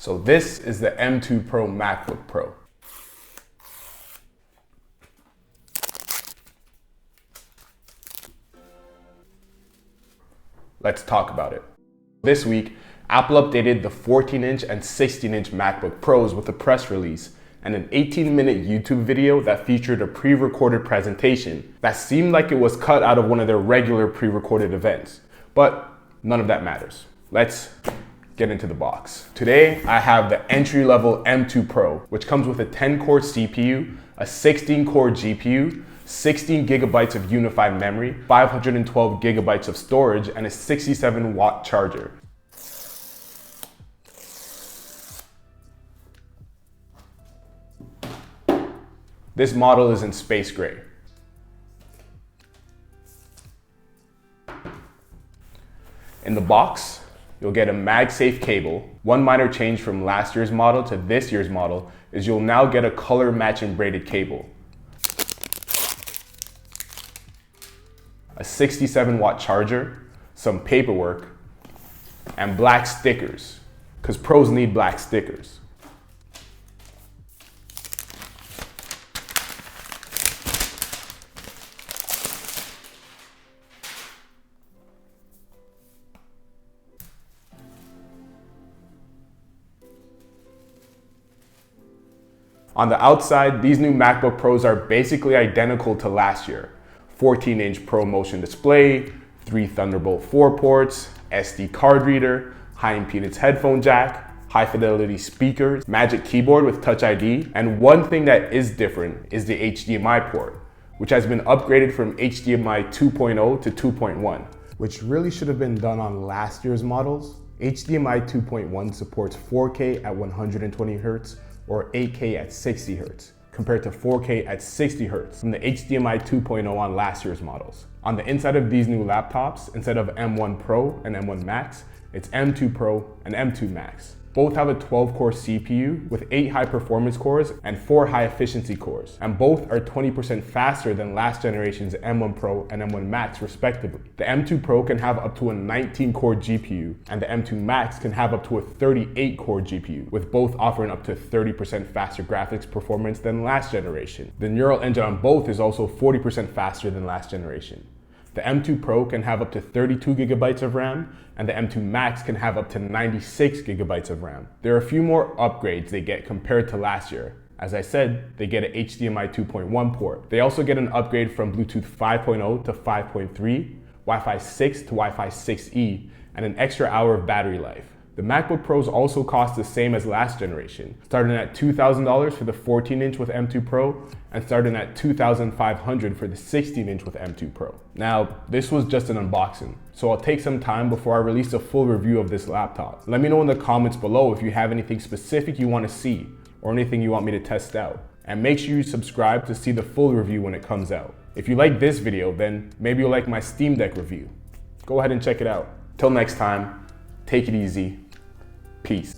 So this is the M2 Pro MacBook Pro. Let's talk about it. This week, Apple updated the 14-inch and 16-inch MacBook Pros with a press release and an 18-minute YouTube video that featured a pre-recorded presentation that seemed like it was cut out of one of their regular pre-recorded events. But none of that matters. Let's get into the box. Today, I have the entry-level M2 Pro, which comes with a 10-core CPU, a 16-core GPU, 16 gigabytes of unified memory, 512 gigabytes of storage, and a 67-watt charger. This model is in space gray. In the box, you'll get a MagSafe cable. One minor change from last year's model to this year's model is you'll now get a color matching braided cable. A 67-watt charger, some paperwork, and black stickers, because pros need black stickers. On the outside, these new MacBook Pros are basically identical to last year. 14-inch Pro Motion display, 3 Thunderbolt 4 ports, SD card reader, high impedance headphone jack, high fidelity speakers, Magic Keyboard with Touch ID, and one thing that is different is the HDMI port, which has been upgraded from HDMI 2.0 to 2.1, which really should have been done on last year's models. HDMI 2.1 supports 4K at 120 Hz or 8K at 60 Hz, compared to 4K at 60 Hz from the HDMI 2.0 on last year's models. On the inside of these new laptops, instead of M1 Pro and M1 Max, it's M2 Pro and M2 Max. Both have a 12-core CPU with 8 high-performance cores and 4 high-efficiency cores, and both are 20% faster than last generation's M1 Pro and M1 Max respectively. The M2 Pro can have up to a 19-core GPU, and the M2 Max can have up to a 38-core GPU, with both offering up to 30% faster graphics performance than last generation. The neural engine on both is also 40% faster than last generation. The M2 Pro can have up to 32 gigabytes of RAM, and the M2 Max can have up to 96 gigabytes of RAM. There are a few more upgrades they get compared to last year. As I said, they get an HDMI 2.1 port. They also get an upgrade from Bluetooth 5.0 to 5.3, Wi-Fi 6 to Wi-Fi 6E, and an extra hour of battery life. The MacBook Pros also cost the same as last generation, starting at $2,000 for the 14-inch with M2 Pro and starting at $2,500 for the 16-inch with M2 Pro. Now, this was just an unboxing, so I'll take some time before I release a full review of this laptop. Let me know in the comments below if you have anything specific you want to see or anything you want me to test out. And make sure you subscribe to see the full review when it comes out. If you like this video, then maybe you'll like my Steam Deck review. Go ahead and check it out. Till next time, take it easy. Peace.